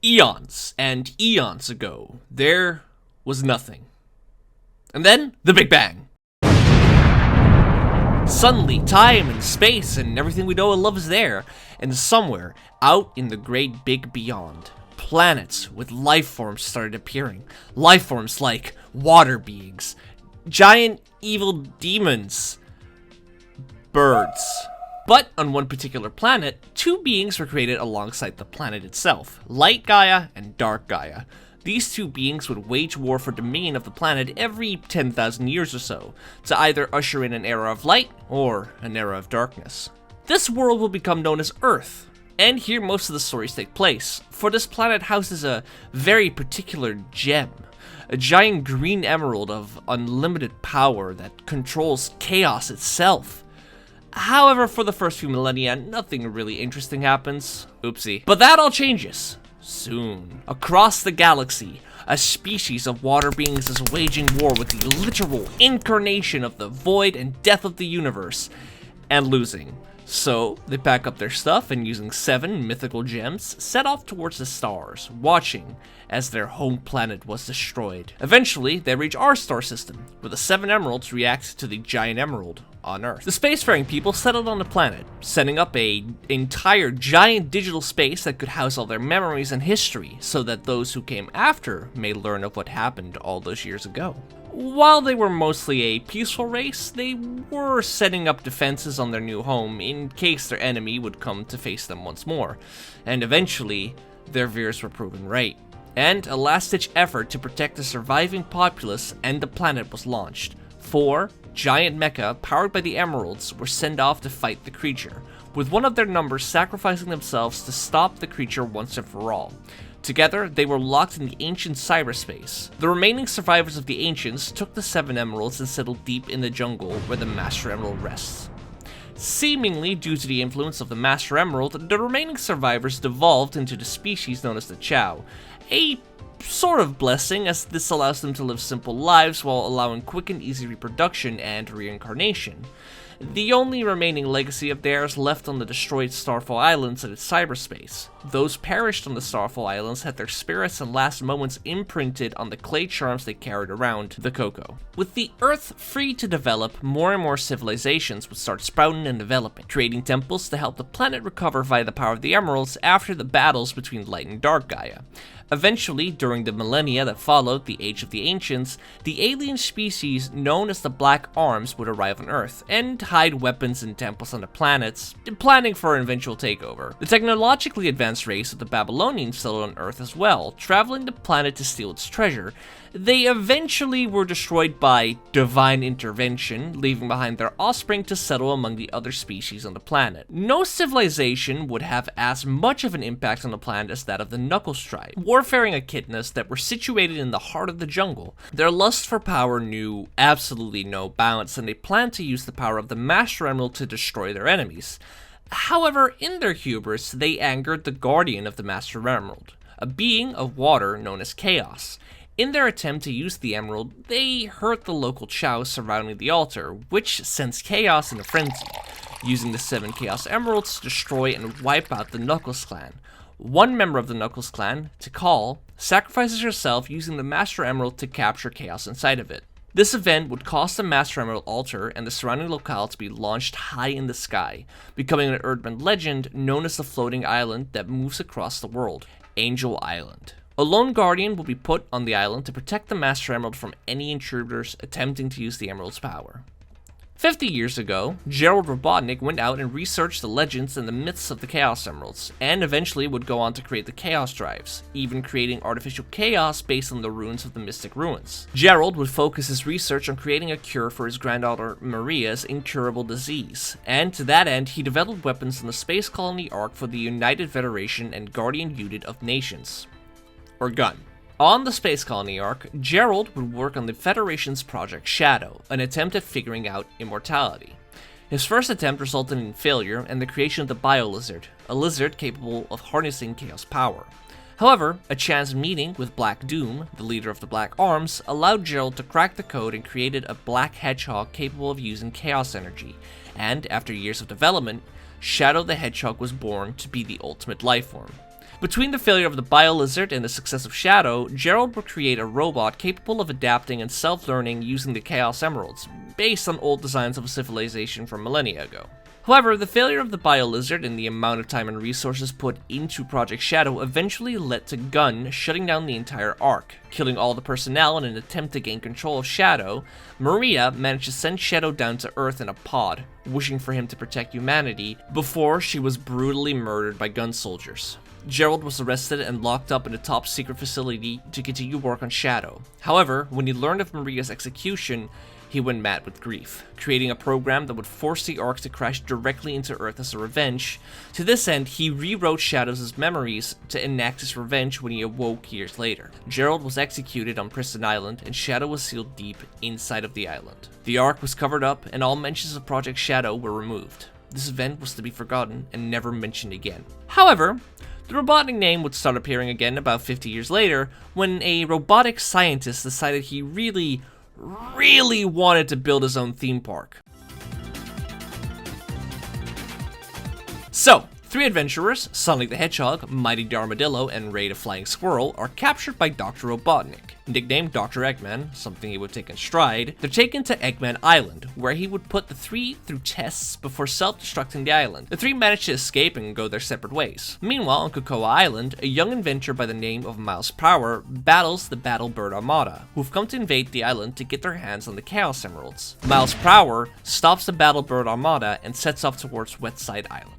Eons and eons ago, there was nothing. And then, the Big Bang. Suddenly, time and space and everything we know and love is there, and somewhere, out in the great big beyond, planets with life forms started appearing. Life forms like water beings, giant evil demons, birds. But on one particular planet, two beings were created alongside the planet itself, Light Gaia and Dark Gaia. These two beings would wage war for dominion of the planet every 10,000 years or so, to either usher in an era of light or an era of darkness. This world will become known as Earth, and here most of the stories take place, for this planet houses a very particular gem, a giant green emerald of unlimited power that controls chaos itself. However, for the first few millennia, nothing really interesting happens. Oopsie. But that all changes soon. Across the galaxy, a species of water beings is waging war with the literal incarnation of the void and death of the universe, and losing. So, they pack up their stuff and using 7 mythical gems, set off towards the stars, watching as their home planet was destroyed. Eventually, they reach our star system, where the 7 emeralds react to the giant emerald on Earth. The spacefaring people settled on the planet, setting up an entire giant digital space that could house all their memories and history, so that those who came after may learn of what happened all those years ago. While they were mostly a peaceful race, they were setting up defenses on their new home in case their enemy would come to face them once more, and eventually, their fears were proven right. And a last-ditch effort to protect the surviving populace and the planet was launched. 4 giant mecha powered by the emeralds were sent off to fight the creature, with one of their numbers sacrificing themselves to stop the creature once and for all. Together, they were locked in the ancient cyberspace. The remaining survivors of the Ancients took the 7 emeralds and settled deep in the jungle where the Master Emerald rests. Seemingly due to the influence of the Master Emerald, the remaining survivors devolved into the species known as the Chow, a sort of blessing, as this allows them to live simple lives while allowing quick and easy reproduction and reincarnation. The only remaining legacy of theirs left on the destroyed Starfall Islands and its cyberspace. Those perished on the Starfall Islands had their spirits and last moments imprinted on the clay charms they carried around, the Coco. With the Earth free to develop, more and more civilizations would start sprouting and developing, creating temples to help the planet recover via the power of the emeralds after the battles between Light and Dark Gaia. Eventually, during the millennia that followed the Age of the Ancients, the alien species known as the Black Arms would arrive on Earth and hide weapons in temples on the planets, planning for an eventual takeover. The technologically advanced race of the Babylonians settled on Earth as well, traveling the planet to steal its treasure. They eventually were destroyed by divine intervention, leaving behind their offspring to settle among the other species on the planet. No civilization would have as much of an impact on the planet as that of the Knuckles tribe, warfaring echidnas that were situated in the heart of the jungle. Their lust for power knew absolutely no bounds, and they planned to use the power of the Master Emerald to destroy their enemies. However, in their hubris, they angered the guardian of the Master Emerald, a being of water known as Chaos. In their attempt to use the emerald, they hurt the local chows surrounding the altar, which sends Chaos in a frenzy, using the 7 Chaos Emeralds to destroy and wipe out the Knuckles clan. One member of the Knuckles clan, Tikal, sacrifices herself using the Master Emerald to capture Chaos inside of it. This event would cause the Master Emerald altar and the surrounding locale to be launched high in the sky, becoming an urban legend known as the floating island that moves across the world, Angel Island. A lone guardian will be put on the island to protect the Master Emerald from any intruders attempting to use the emerald's power. 50 years ago, Gerald Robotnik went out and researched the legends and the myths of the Chaos Emeralds, and eventually would go on to create the Chaos Drives, even creating artificial chaos based on the ruins of the Mystic Ruins. Gerald would focus his research on creating a cure for his granddaughter Maria's incurable disease, and to that end, he developed weapons on the space colony Ark for the United Federation and Guardian Unit of Nations, or GUN. On the space colony Ark, Gerald would work on the Federation's Project Shadow, an attempt at figuring out immortality. His first attempt resulted in failure and the creation of the Bio-Lizard, a lizard capable of harnessing chaos power. However, a chance meeting with Black Doom, the leader of the Black Arms, allowed Gerald to crack the code and created a black hedgehog capable of using chaos energy, and after years of development, Shadow the Hedgehog was born to be the ultimate lifeform. Between the failure of the Bio-Lizard and the success of Shadow, Gerald would create a robot capable of adapting and self-learning using the Chaos Emeralds, based on old designs of a civilization from millennia ago. However, the failure of the Bio-Lizard and the amount of time and resources put into Project Shadow eventually led to Gunn shutting down the entire arc, killing all the personnel in an attempt to gain control of Shadow. Maria managed to send Shadow down to Earth in a pod, wishing for him to protect humanity, before she was brutally murdered by Gunn soldiers. Gerald was arrested and locked up in a top-secret facility to continue work on Shadow. However, when he learned of Maria's execution, he went mad with grief, creating a program that would force the Ark to crash directly into Earth as a revenge. To this end, he rewrote Shadow's memories to enact his revenge when he awoke years later. Gerald was executed on Prison Island, and Shadow was sealed deep inside of the island. The Ark was covered up, and all mentions of Project Shadow were removed. This event was to be forgotten and never mentioned again. However, the robotic name would start appearing again about 50 years later, when a robotic scientist decided he really wanted to build his own theme park. So, three adventurers, Sonic the Hedgehog, Mighty the Armadillo, and Ray the Flying Squirrel, are captured by Dr. Robotnik, nicknamed Dr. Eggman, something he would take in stride. They're taken to Eggman Island, where he would put the three through tests before self-destructing the island. The three manage to escape and go their separate ways. Meanwhile, on Cocoa Island, a young inventor by the name of Miles Prower battles the Battlebird Armada, who've come to invade the island to get their hands on the Chaos Emeralds. Miles Prower stops the Battlebird Armada and sets off towards Westside Island.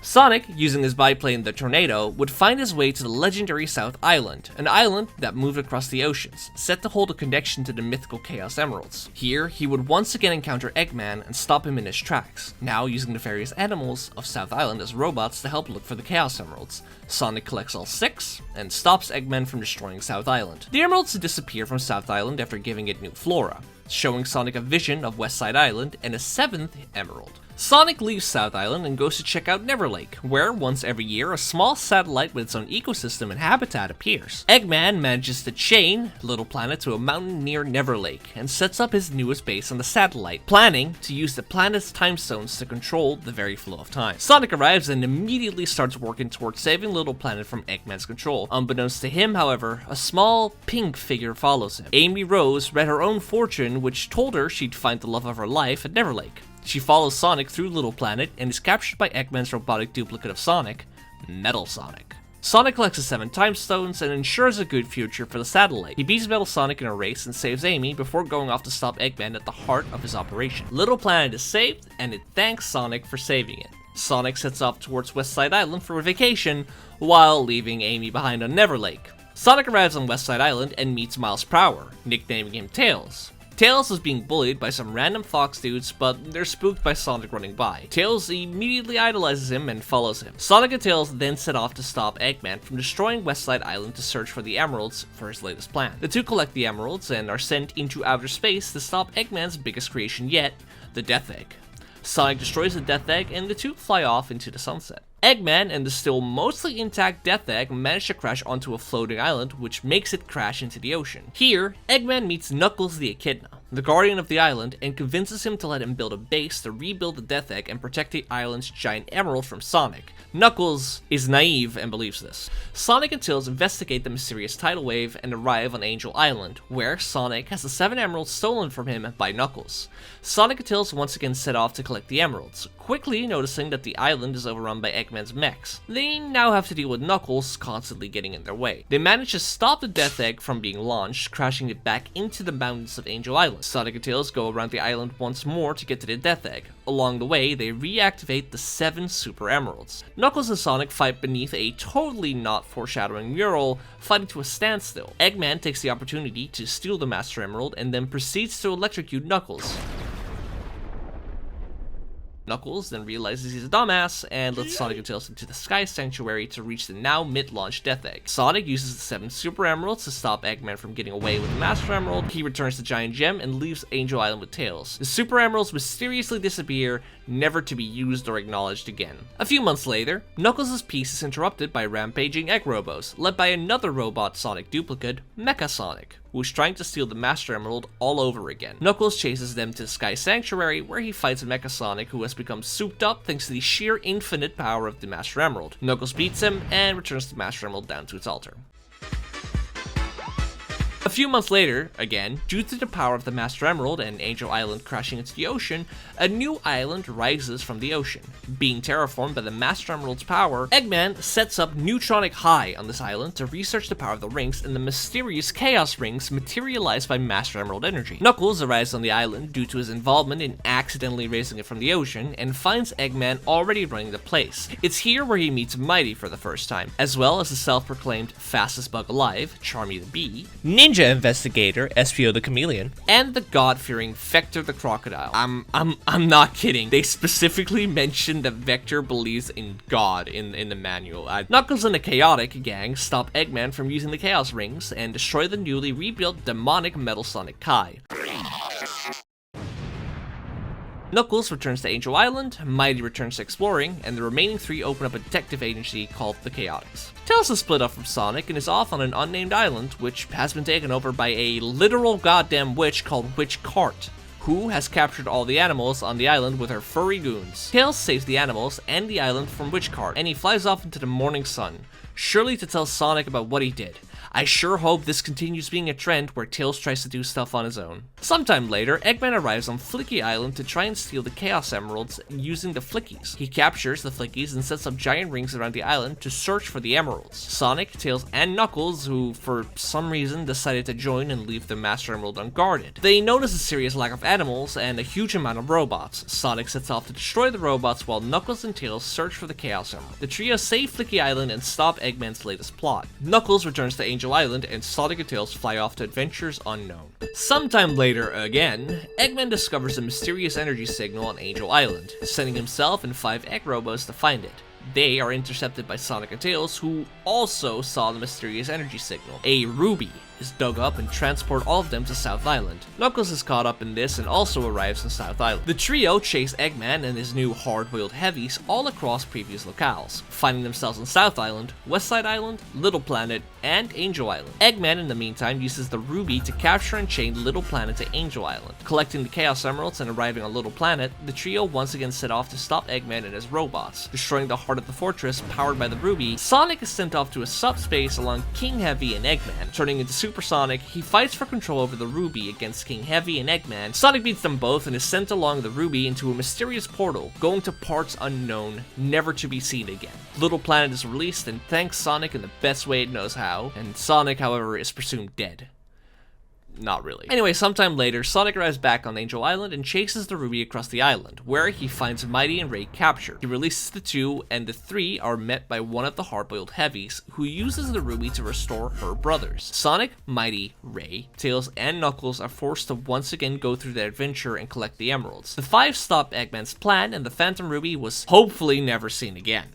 Sonic, using his biplane the Tornado, would find his way to the legendary South Island, an island that moved across the oceans, set to hold a connection to the mythical Chaos Emeralds. Here, he would once again encounter Eggman and stop him in his tracks, now using the various animals of South Island as robots to help look for the Chaos Emeralds. Sonic collects all 6, and stops Eggman from destroying South Island. The Emeralds disappear from South Island after giving it new flora, showing Sonic a vision of Westside Island and a 7th Emerald. Sonic leaves South Island and goes to check out Never Lake, where once every year a small satellite with its own ecosystem and habitat appears. Eggman manages to chain Little Planet to a mountain near Never Lake and sets up his newest base on the satellite, planning to use the planet's time stones to control the very flow of time. Sonic arrives and immediately starts working towards saving Little Planet from Eggman's control. Unbeknownst to him, however, a small pink figure follows him. Amy Rose read her own fortune, which told her she'd find the love of her life at Never Lake. She follows Sonic through Little Planet and is captured by Eggman's robotic duplicate of Sonic, Metal Sonic. Sonic collects the 7 time stones and ensures a good future for the satellite. He beats Metal Sonic in a race and saves Amy before going off to stop Eggman at the heart of his operation. Little Planet is saved, and it thanks Sonic for saving it. Sonic sets off towards Westside Island for a vacation, while leaving Amy behind on Never Lake. Sonic arrives on Westside Island and meets Miles Prower, nicknaming him Tails. Tails is being bullied by some random fox dudes, but they're spooked by Sonic running by. Tails immediately idolizes him and follows him. Sonic and Tails then set off to stop Eggman from destroying Westside Island to search for the emeralds for his latest plan. The two collect the emeralds and are sent into outer space to stop Eggman's biggest creation yet, the Death Egg. Sonic destroys the Death Egg and the two fly off into the sunset. Eggman and the still mostly intact Death Egg manage to crash onto a floating island, which makes it crash into the ocean. Here, Eggman meets Knuckles the Echidna, the guardian of the island, and convinces him to let him build a base to rebuild the Death Egg and protect the island's giant emerald from Sonic. Knuckles is naive and believes this. Sonic and Tails investigate the mysterious tidal wave and arrive on Angel Island, where Sonic has the 7 emeralds stolen from him by Knuckles. Sonic and Tails once again set off to collect the emeralds, quickly noticing that the island is overrun by Eggman's mechs. They now have to deal with Knuckles constantly getting in their way. They manage to stop the Death Egg from being launched, crashing it back into the mountains of Angel Island. Sonic and Tails go around the island once more to get to the Death Egg. Along the way, they reactivate the 7 Super Emeralds. Knuckles and Sonic fight beneath a totally not foreshadowing mural, fighting to a standstill. Eggman takes the opportunity to steal the Master Emerald and then proceeds to electrocute Knuckles. Knuckles then realizes he's a dumbass and lets Sonic and Tails into the Sky Sanctuary to reach the now mid-launch Death Egg. Sonic uses the 7 Super Emeralds to stop Eggman from getting away with the Master Emerald. He returns the Giant Gem and leaves Angel Island with Tails. The Super Emeralds mysteriously disappear, never to be used or acknowledged again. A few months later, Knuckles' peace is interrupted by rampaging egg robos, led by another robot Sonic duplicate, Mecha Sonic, who is trying to steal the Master Emerald all over again. Knuckles chases them to the Sky Sanctuary, where he fights Mecha Sonic, who has become souped up thanks to the sheer infinite power of the Master Emerald. Knuckles beats him and returns the Master Emerald down to its altar. A few months later, again, due to the power of the Master Emerald and Angel Island crashing into the ocean, a new island rises from the ocean. Being terraformed by the Master Emerald's power, Eggman sets up Neutronic High on this island to research the power of the rings and the mysterious Chaos Rings materialized by Master Emerald energy. Knuckles arrives on the island due to his involvement in accidentally raising it from the ocean and finds Eggman already running the place. It's here where he meets Mighty for the first time, as well as the self-proclaimed fastest bug alive, Charmy the Bee, Ninja Investigator, SPO the Chameleon, and the god-fearing Vector the Crocodile. I'm not kidding. They specifically mentioned that Vector believes in God in the manual. Knuckles and the Chaotic Gang stop Eggman from using the Chaos Rings and destroy the newly rebuilt demonic Metal Sonic Kai. Knuckles returns to Angel Island, Mighty returns to exploring, and the remaining three open up a detective agency called the Chaotix. Tails is split up from Sonic and is off on an unnamed island, which has been taken over by a literal goddamn witch called Witch Cart, who has captured all the animals on the island with her furry goons. Tails saves the animals and the island from Witch Cart, and he flies off into the morning sun, surely to tell Sonic about what he did. I sure hope this continues being a trend where Tails tries to do stuff on his own. Sometime later, Eggman arrives on Flicky Island to try and steal the Chaos Emeralds using the Flickies. He captures the Flickies and sets up giant rings around the island to search for the emeralds. Sonic, Tails, and Knuckles, who for some reason decided to join and leave the Master Emerald unguarded. They notice a serious lack of animals and a huge amount of robots. Sonic sets off to destroy the robots while Knuckles and Tails search for the Chaos Emerald. The trio save Flicky Island and stop Eggman's latest plot. Knuckles returns to Angel Island, and Sonic and Tails fly off to adventures unknown. Sometime later again, Eggman discovers a mysterious energy signal on Angel Island, sending himself and 5 Egg Robos to find it. They are intercepted by Sonic and Tails, who also saw the mysterious energy signal. A ruby is dug up and transport all of them to South Island. Knuckles is caught up in this and also arrives on South Island. The trio chase Eggman and his new hard-boiled heavies all across previous locales, finding themselves on South Island, Westside Island, Little Planet, and Angel Island. Eggman, in the meantime, uses the ruby to capture and chain Little Planet to Angel Island. Collecting the Chaos Emeralds and arriving on Little Planet, the trio once again set off to stop Eggman and his robots. Destroying the heart of the fortress powered by the ruby, Sonic is sent off to a subspace along King Heavy and Eggman. Turning into Super Sonic, he fights for control over the ruby against King Heavy and Eggman. Sonic beats them both and is sent along the ruby into a mysterious portal, going to parts unknown, never to be seen again. Little Planet is released and thanks Sonic in the best way it knows how, and Sonic, however, is presumed dead. Not really. Anyway, sometime later, Sonic arrives back on Angel Island and chases the ruby across the island, where he finds Mighty and Ray captured. He releases the two, and the three are met by one of the hard-boiled heavies, who uses the ruby to restore her brothers. Sonic, Mighty, Ray, Tails, and Knuckles are forced to once again go through their adventure and collect the emeralds. The 5 stop Eggman's plan, and the Phantom Ruby was hopefully never seen again.